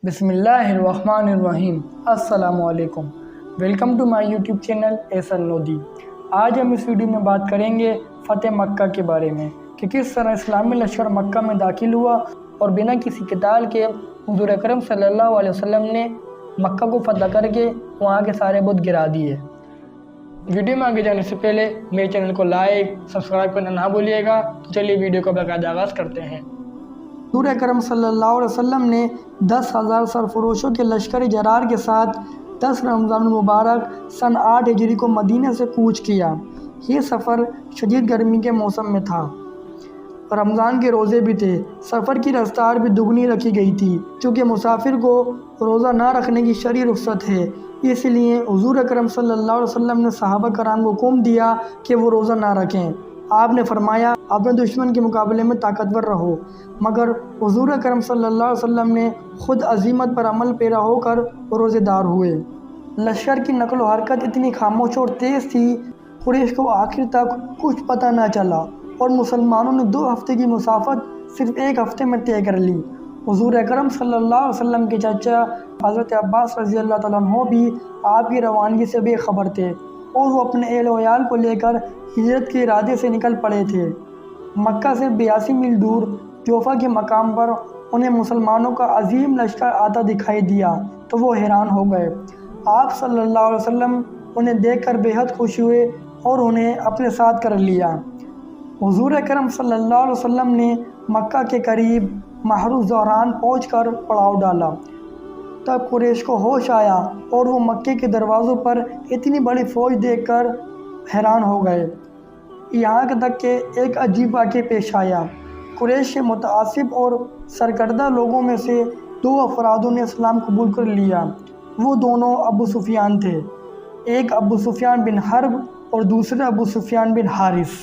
بسم اللہ الرحمن الرحیم۔ السلام علیکم، welcome to my YouTube channel ایسن نودی۔ آج ہم اس ویڈیو میں بات کریں گے فتح مکہ کے بارے میں کہ کس طرح اسلامی لشکر مکہ میں داخل ہوا اور بنا کسی قتال کے حضور اکرم صلی اللہ علیہ وسلم نے مکہ کو فتح کر کے وہاں کے سارے بت گرا دیے۔ ویڈیو میں آگے جانے سے پہلے میرے چینل کو لائک سبسکرائب کرنا نہ بھولیے گا۔ تو چلیے ویڈیو کا باقاعدہ آغاز کرتے ہیں۔ حضور اکرم صلی اللہ علیہ وسلم نے 10,000 سرفروشوں کے لشکر جرار کے ساتھ 10 رمضان المبارک سن 8 ہجری کو مدینہ سے کوچ کیا۔ یہ سفر شدید گرمی کے موسم میں تھا، رمضان کے روزے بھی تھے۔ سفر کی رفتار بھی دگنی رکھی گئی تھی چونکہ مسافر کو روزہ نہ رکھنے کی شرعی رخصت ہے، اس لیے حضور اکرم صلی اللہ علیہ وسلم نے صحابہ کرام کو حکم دیا کہ وہ روزہ نہ رکھیں۔ آپ نے فرمایا اپنے دشمن کے مقابلے میں طاقتور رہو، مگر حضور اکرم صلی اللہ علیہ وسلم نے خود عزیمت پر عمل پیرا ہو کر روزے دار ہوئے۔ لشکر کی نقل و حرکت اتنی خاموش اور تیز تھی، قریش کو آخر تک کچھ پتہ نہ چلا اور مسلمانوں نے 2 ہفتے کی مسافت صرف 1 ہفتے میں طے کر لی۔ حضور اکرم صلی اللہ علیہ وسلم کے چچا حضرت عباس رضی اللہ تعالیٰ عنہ بھی آپ کی روانگی سے بے خبر تھے اور وہ اپنے اہل و عیال کو لے کر ہجرت کے ارادے سے نکل پڑے تھے۔ مکہ سے 82 میل دور جوفہ کے مقام پر انہیں مسلمانوں کا عظیم لشکر آتا دکھائی دیا تو وہ حیران ہو گئے۔ آپ صلی اللہ علیہ وسلم انہیں دیکھ کر بے حد خوش ہوئے اور انہیں اپنے ساتھ کر لیا۔ حضور اکرم صلی اللہ علیہ وسلم نے مکہ کے قریب محر زہران پہنچ کر پڑاؤ ڈالا۔ تب قریش کو ہوش آیا اور وہ مکے کے دروازوں پر اتنی بڑی فوج دیکھ کر حیران ہو گئے، یہاں تک کہ ایک عجیب واقعہ پیش آیا۔ قریش کے متعصب اور سرکردہ لوگوں میں سے 2 افرادوں نے اسلام قبول کر لیا۔ وہ دونوں ابو سفیان تھے، ایک ابو سفیان بن حرب اور دوسرا ابو سفیان بن حارث۔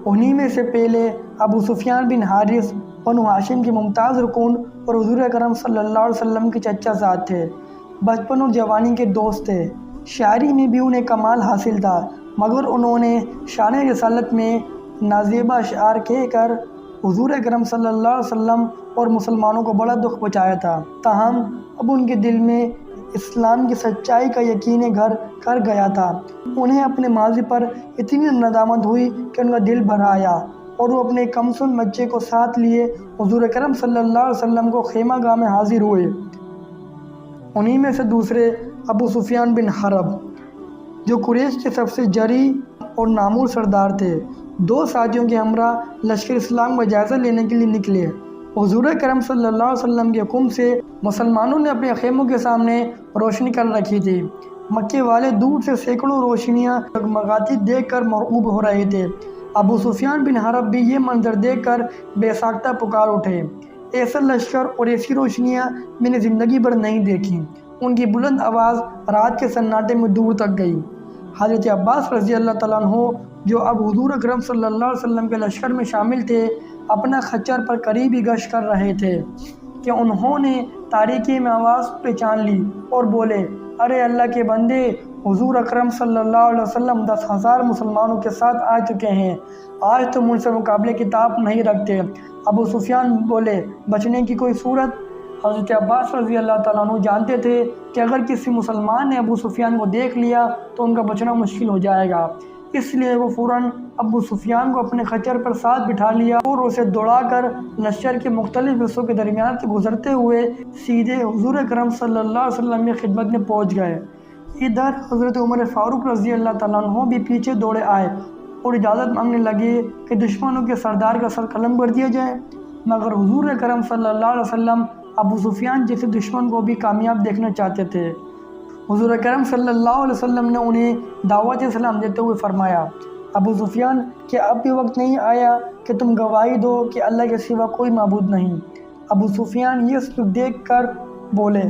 انہی میں سے پہلے ابو سفیان بن حارث بنو ہاشم کے ممتاز رکن اور حضور اکرم صلی اللہ علیہ وسلم کے چچا زاد تھے، بچپن اور جوانی کے دوست تھے۔ شاعری میں بھی انہیں کمال حاصل تھا، مگر انہوں نے شان رسالت میں نازیبہ اشعار کہہ کر حضور اکرم صلی اللہ علیہ وسلم اور مسلمانوں کو بڑا دکھ پہنچایا تھا۔ تاہم اب ان کے دل میں اسلام کی سچائی کا یقین گھر کر گیا تھا۔ انہیں اپنے ماضی پر اتنی ندامت ہوئی کہ ان کا دل بھر آیا اور وہ اپنے کمسن بچے کو ساتھ لیے حضور اکرم صلی اللہ علیہ وسلم کو خیمہ گاہ میں حاضر ہوئے۔ انہی میں سے دوسرے ابو سفیان بن حرب جو قریش کے سب سے جری اور نامور سردار تھے، 2 ساتھیوں کے ہمراہ لشکر اسلام کا جائزہ لینے کے لیے نکلے۔ حضور اکرم صلی اللہ علیہ وسلم کے حکم سے مسلمانوں نے اپنے خیموں کے سامنے روشنی کر رکھی تھی۔ مکے والے دور سے سینکڑوں روشنیاں جگمگاتی دیکھ کر مرعوب ہو رہے تھے۔ ابو سفیان بن حرب بھی یہ منظر دیکھ کر بے ساختہ پکار اٹھے، ایسا لشکر اور ایسی روشنیاں میں نے زندگی بھر نہیں دیکھی۔ ان کی بلند آواز رات کے سناٹے میں دور تک گئی۔ حضرت عباس رضی اللہ تعالیٰ عنہ جو اب حضور اکرم صلی اللہ علیہ وسلم کے لشکر میں شامل تھے، اپنا خچر پر قریبی گشت کر رہے تھے کہ انہوں نے تاریکی میں آواز پہچان لی اور بولے، ارے اللہ کے بندے، حضور اکرم صلی اللہ علیہ وسلم 10,000 مسلمانوں کے ساتھ آ چکے ہیں، آج تو مجھ سے مقابلے کی طاقت نہیں رکھتے۔ ابو سفیان بولے، بچنے کی کوئی صورت؟ حضرت عباس رضی اللہ تعالیٰ عنہ جانتے تھے کہ اگر کسی مسلمان نے ابو سفیان کو دیکھ لیا تو ان کا بچنا مشکل ہو جائے گا، اس لیے وہ فوراً ابو سفیان کو اپنے خچر پر ساتھ بٹھا لیا اور اسے دوڑا کر لشکر کے مختلف حصوں کے درمیان سے گزرتے ہوئے سیدھے حضور اکرم صلی اللہ علیہ وسلم کی خدمت میں پہنچ گئے۔ ادھر حضرت عمر فاروق رضی اللہ تعالیٰ عنہ بھی پیچھے دوڑے آئے اور اجازت مانگنے لگے کہ دشمنوں کے سردار کا سر قلم کر دیا جائے، مگر حضور اکرم صلی اللہ علیہ وسلم ابو سفیان جیسے دشمن کو بھی کامیاب دیکھنا چاہتے تھے۔ حضور اکرم صلی اللہ علیہ وسلم نے انہیں دعوت اسلام دیتے ہوئے فرمایا، ابو سفیان، کیا اب بھی وقت نہیں آیا کہ تم گواہی دو کہ اللہ کے سوا کوئی معبود نہیں؟ ابو سفیان یہ سب دیکھ کر بولے،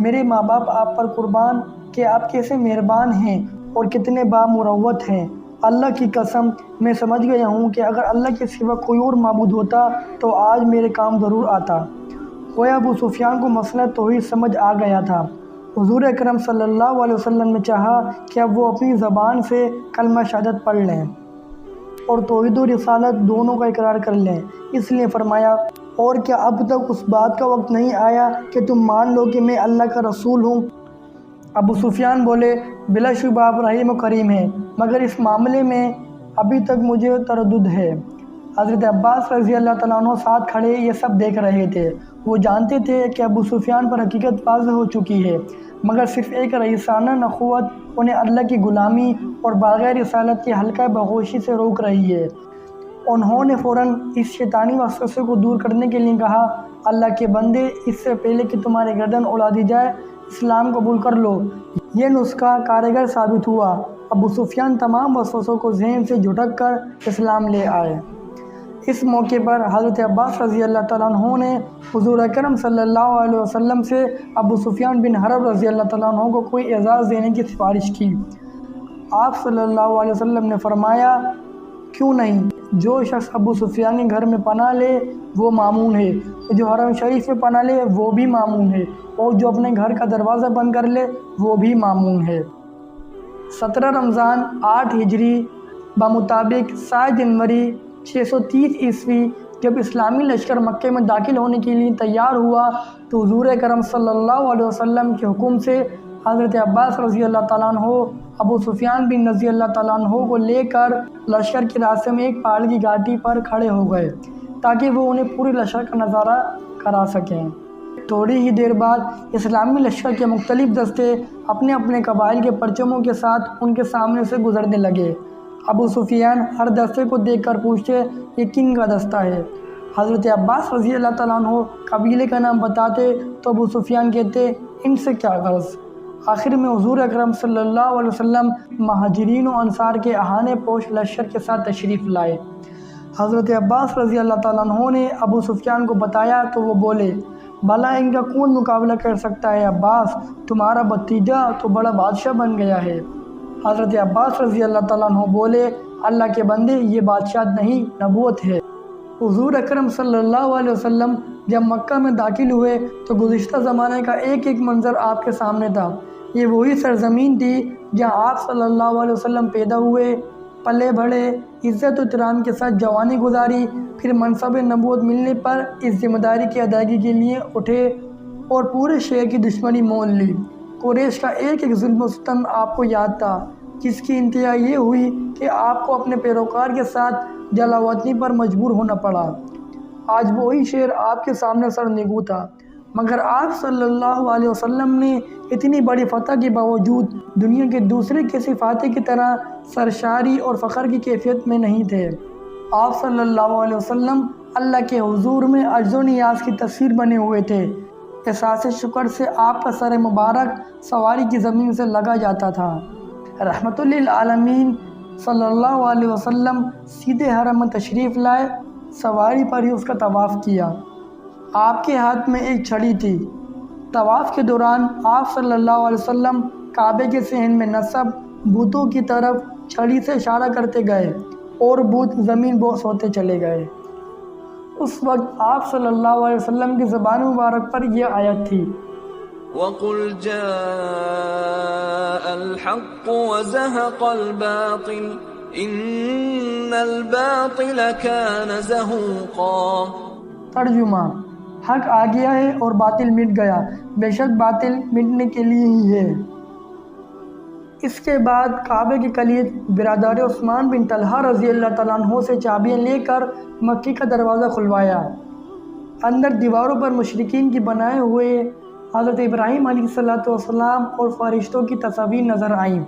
میرے ماں باپ آپ پر قربان کہ آپ کیسے مہربان ہیں اور کتنے بامروت ہیں۔ اللہ کی قسم میں سمجھ گیا ہوں کہ اگر اللہ کے سوا کوئی اور معبود ہوتا تو آج میرے کام ضرور آتا۔ گویا ابو سفیان کو مسئلہ توحید سمجھ آ گیا تھا۔ حضور اکرم صلی اللہ علیہ وسلم نے چاہا کہ اب وہ اپنی زبان سے کلمہ شہادت پڑھ لیں اور توحید و رسالت دونوں کا اقرار کر لیں، اس لیے فرمایا، اور کیا اب تک اس بات کا وقت نہیں آیا کہ تم مان لو کہ میں اللہ کا رسول ہوں؟ ابو سفیان بولے بلا شبہ آپ رحیم و کریم ہیں، مگر اس معاملے میں ابھی تک مجھے تردد ہے۔ حضرت عباس رضی اللہ تعالیٰ عنہ ساتھ کھڑے یہ سب دیکھ رہے تھے۔ وہ جانتے تھے کہ ابو سفیان پر حقیقت واضح ہو چکی ہے، مگر صرف ایک رئیسانہ نخوت انہیں اللہ کی غلامی اور بغیر رسالت کی حلقہ بغوشی سے روک رہی ہے۔ انہوں نے فوراً اس شیطانی وسوسے کو دور کرنے کے لیے کہا، اللہ کے بندے، اس سے پہلے کہ تمہاری گردن اڑا دی جائے اسلام قبول کر لو۔ یہ نسخہ کارگر ثابت ہوا۔ ابو سفیان تمام وسوسوں کو ذہن سے جھٹک کر اسلام لے آئے۔ اس موقع پر حضرت عباس رضی اللہ تعالیٰ عنہ نے حضور اکرم صلی اللہ علیہ وسلم سے ابو سفیان بن حرب رضی اللہ تعالیٰ عنہ کو کوئی اعزاز دینے کی سفارش کی۔ آپ صلی اللہ علیہ وسلم نے فرمایا، کیوں نہیں؟ جو شخص ابو سفیان کے گھر میں پناہ لے وہ مامون ہے، جو حرم شریف میں پناہ لے وہ بھی مامون ہے، اور جو اپنے گھر کا دروازہ بند کر لے وہ بھی مامون ہے۔ 17 رمضان 8 ہجری بمطابق 7 جنوری 630 عیسوی جب اسلامی لشکر مکہ میں داخل ہونے کے لیے تیار ہوا تو حضور اکرم صلی اللہ علیہ وسلم کے حکم سے حضرت عباس رضی اللہ تعالیٰ عنہ ابو سفیان بن رضی اللہ تعالیٰ عنہ کو لے کر لشکر کے راستے میں ایک پہاڑ کی گھاٹی پر کھڑے ہو گئے تاکہ وہ انہیں پورے لشکر کا نظارہ کرا سکیں۔ تھوڑی ہی دیر بعد اسلامی لشکر کے مختلف دستے اپنے اپنے قبائل کے پرچموں کے ساتھ ان کے سامنے سے گزرنے لگے۔ ابو سفیان ہر دستے کو دیکھ کر پوچھتے، یہ کن کا دستہ ہے؟ حضرت عباس رضی اللہ تعالیٰ عنہ قبیلے کا نام بتاتے تو ابو سفیان کہتے، ان سے کیا غرض؟ آخر میں حضور اکرم صلی اللہ علیہ وسلم مہاجرین و انصار کے اہانے پوش لشکر کے ساتھ تشریف لائے۔ حضرت عباس رضی اللہ تعالیٰ عنہ نے ابو سفیان کو بتایا تو وہ بولے، بھلا ان کا کون مقابلہ کر سکتا ہے عباس، تمہارا بھتیجا تو بڑا بادشاہ بن گیا ہے۔ حضرت عباس رضی اللہ تعالیٰ عنہ بولے، اللہ کے بندے، یہ بادشاہ نہیں نبوت ہے۔ حضور اکرم صلی اللہ علیہ وسلم جب مکہ میں داخل ہوئے تو گزشتہ زمانے کا ایک ایک منظر آپ کے سامنے تھا۔ یہ وہی سرزمین تھی جہاں آپ صلی اللہ علیہ وسلم پیدا ہوئے، پلے بڑھے، عزت و احترام کے ساتھ جوانی گزاری، پھر منصب نبوت ملنے پر اس ذمہ داری کی ادائیگی کے لیے اٹھے اور پورے شہر کی دشمنی مول لی۔ قریش کا ایک ایک ظلم و ستم آپ کو یاد تھا، جس کی انتہا یہ ہوئی کہ آپ کو اپنے پیروکار کے ساتھ جلا وطنی پر مجبور ہونا پڑا۔ آج وہی شہر آپ کے سامنے سر نگو تھا، مگر آپ صلی اللہ علیہ وسلم نے اتنی بڑی فتح کے باوجود دنیا کے دوسرے کسی فاتح کی طرح سرشاری اور فخر کی کیفیت میں نہیں تھے۔ آپ صلی اللہ علیہ وسلم اللہ کے حضور میں عجز و نیاز کی تصویر بنے ہوئے تھے۔ احساس شکر سے آپ کا سر مبارک سواری کی زمین سے لگا جاتا تھا۔ رحمت للعالمین صلی اللہ علیہ وسلم سیدھے حرم میں تشریف لائے، سواری پر ہی اس کا طواف کیا۔ آپ کے ہاتھ میں ایک چھڑی تھی۔ طواف کے دوران آپ صلی اللہ علیہ وسلم کعبے کے صحن میں نصب بتوں کی طرف چھڑی سے اشارہ کرتے گئے اور بت زمین بوس ہوتے چلے گئے۔ اس وقت آپ صلی اللہ علیہ وسلم کی زبان مبارک پر یہ آیت تھی، وَقُلْ جَاءَ الْحَقُّ وَزَهَقَ الْبَاطِلُ إِنَّ الْبَاطِلَ كَانَ زَهُوقًا۔ ترجمہ، حق آ گیا ہے اور باطل مٹ گیا، بے شک باطل مٹنے کے لیے ہی ہے۔ اس کے بعد کعبے کی کلید برادر عثمان بن طلحہ رضی اللہ تعالیٰ عنہ سے چابیاں لے کر مکی کا دروازہ کھلوایا۔ اندر دیواروں پر مشرکین کی بنائے ہوئے حضرت ابراہیم علیہ السلام اور فرشتوں کی تصاویر نظر آئیں۔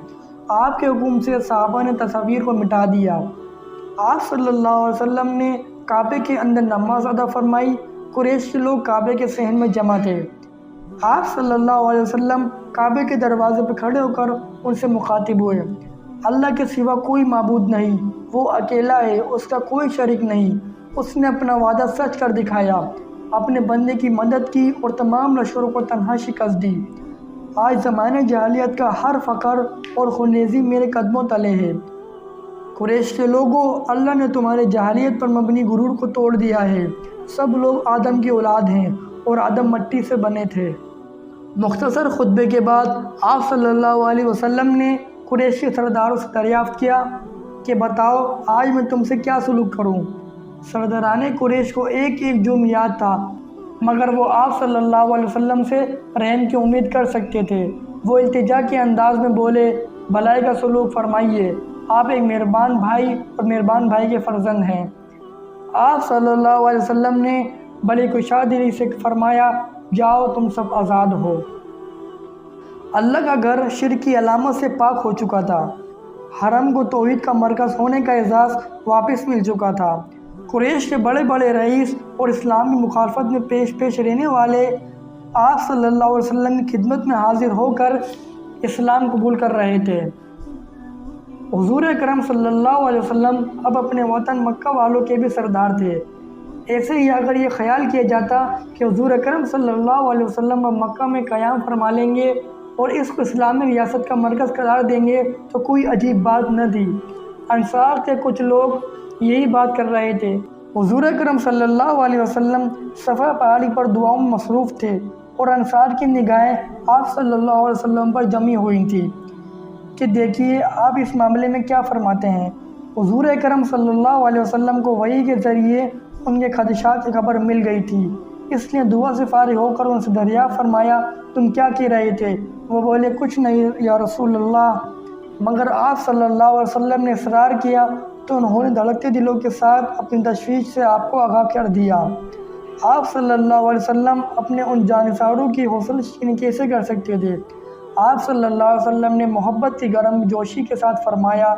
آپ کے حکم سے صحابہ نے تصاویر کو مٹا دیا۔ آپ صلی اللہ علیہ وسلم نے کعبے کے اندر نماز ادا فرمائی۔ قریش کے لوگ کعبے کے صحن میں جمع تھے۔ آپ صلی اللہ علیہ وسلم کعبے کے دروازے پہ کھڑے ہو کر ان سے مخاطب ہوئے، اللہ کے سوا کوئی معبود نہیں، وہ اکیلا ہے، اس کا کوئی شریک نہیں، اس نے اپنا وعدہ سچ کر دکھایا، اپنے بندے کی مدد کی اور تمام لشکروں کو تنہا شکست دی۔ آج زمانے جاہلیت کا ہر فخر اور خونریزی میرے قدموں تلے ہے۔ قریش کے لوگوں، اللہ نے تمہارے جاہلیت پر مبنی غرور کو توڑ دیا ہے۔ سب لوگ آدم کی اولاد ہیں اور آدم مٹی سے بنے تھے۔ مختصر خطبے کے بعد آپ صلی اللہ علیہ وسلم نے قریش کے سرداروں سے دریافت کیا کہ بتاؤ آج میں تم سے کیا سلوک کروں؟ سرداران قریش کو ایک ایک جرم یاد تھا، مگر وہ آپ صلی اللہ علیہ وسلم سے رحم کی امید کر سکتے تھے۔ وہ التجا کے انداز میں بولے، بھلائی کا سلوک فرمائیے، آپ ایک مہربان بھائی اور مہربان بھائی کے فرزند ہیں۔ آپ صلی اللہ علیہ وسلم نے بڑی کشادگی سے فرمایا، جاؤ تم سب آزاد ہو۔ اللہ کا گھر شرک کی علامت سے پاک ہو چکا تھا، حرم کو توحید کا مرکز ہونے کا اعزاز واپس مل چکا تھا۔ قریش کے بڑے بڑے رئیس اور اسلامی مخالفت میں پیش رہنے والے آپ صلی اللہ علیہ وسلم کی خدمت میں حاضر ہو کر اسلام قبول کر رہے تھے۔ حضور اکرم صلی اللہ علیہ وسلم اب اپنے وطن مکہ والوں کے بھی سردار تھے۔ ایسے ہی اگر یہ خیال کیا جاتا کہ حضور اکرم صلی اللہ علیہ وسلم اب مکہ میں قیام فرما لیں گے اور اس کو اسلامی ریاست کا مرکز قرار دیں گے تو کوئی عجیب بات نہ تھی۔ انصار کے کچھ لوگ یہی بات کر رہے تھے۔ حضور اکرم صلی اللہ علیہ وسلم صفا پہاڑی پر دعاؤں میں مصروف تھے اور انصار کی نگاہیں آپ صلی اللہ علیہ وسلم پر جمی ہوئی تھیں کہ دیکھیے آپ اس معاملے میں کیا فرماتے ہیں۔ حضور اکرم صلی اللہ علیہ وسلم کو وحی کے ذریعے ان کے خدشات کی خبر مل گئی تھی، اس لیے دعا سے فارغ ہو کر ان سے دریافت فرمایا، تم کیا کہہ رہے تھے؟ وہ بولے، کچھ نہیں یا رسول اللہ۔ مگر آپ صلی اللہ علیہ وسلم نے اصرار کیا تو انہوں نے دھڑکتے دلوں کے ساتھ اپنی تشویش سے آپ کو آگاہ کر دیا۔ آپ صلی اللہ علیہ وسلم اپنے ان جانثاروں کی حوصلہ نشینی کیسے کر سکتے تھے؟ آپ صلی اللہ علیہ وسلم نے محبت کی گرم جوشی کے ساتھ فرمایا،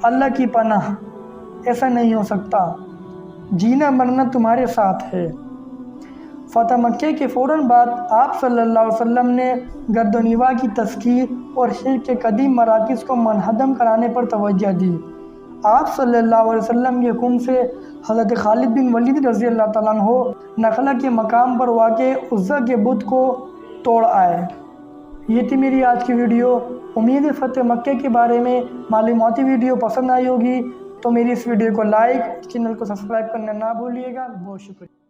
اللہ کی پناہ، ایسا نہیں ہو سکتا، جینا مرنا تمہارے ساتھ ہے۔ فتح مکہ کے فوراً بعد آپ صلی اللہ علیہ وسلم نے گرد و نواح کی تذکیر اور شرک کے قدیم مراکز کو منہدم کرانے پر توجہ دی۔ آپ صلی اللہ علیہ وسلم کے حکم سے حضرت خالد بن ولید رضی اللہ تعالیٰ عنہ نخلا کے مقام پر واقع عزا کے بت کو توڑ آئے۔ یہ تھی میری آج کی ویڈیو۔ امید ہے فتح مکہ کے بارے میں معلوماتی ویڈیو پسند آئی ہوگی، تو میری اس ویڈیو کو لائک، چینل کو سبسکرائب کرنا نہ بھولیے گا۔ بہت شکریہ۔